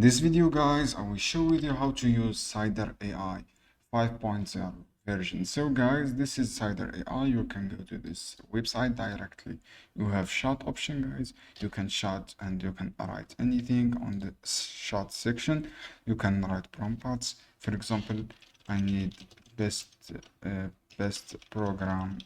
In this video guys, I will show you how to use Cider AI 5.0 version. So guys, this is Cider AI. You can go to this website directly. You have chat option guys. You can chat and you can write anything on the chat section. You can write prompts. For example, I need best program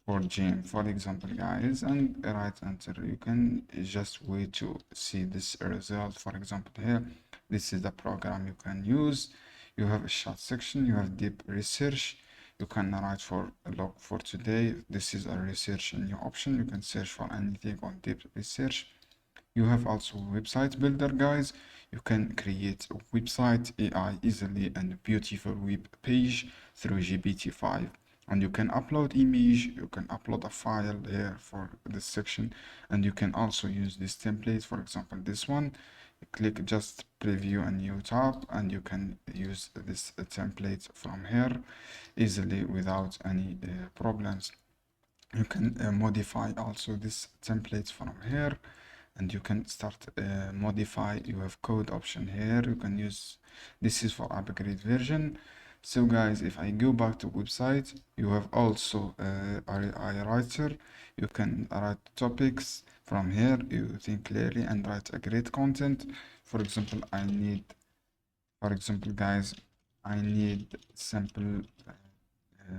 for gym, for example guys, and right enter. You can just wait to see this result. For example, here this is the program you can use. You have a chat section, you have deep research. You can write for a log for today. This is a research new option. You can search for anything on deep research. You have also website builder guys. You can create a website AI easily and beautiful web page through GPT-5, and you can upload image, you can upload a file here for this section, and you can also use this template. For example, this one, click just preview a new tab and you can use this template from here easily without any problems. You can modify also this template from here, and you can start modify. You have code option here. You can use this is for upgrade version. So guys, if I go back to website, you have also AI writer. You can write topics from here. You think clearly and write a great content. For example, guys, I need simple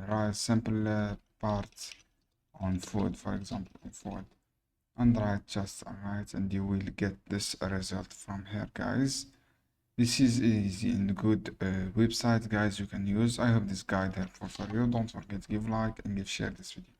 write simple parts on food, for example, on food, and write just right, and you will get this result from here guys. This is easy and good website guys you can use. I hope this guide helpful for you. Don't forget, give like and give share this video.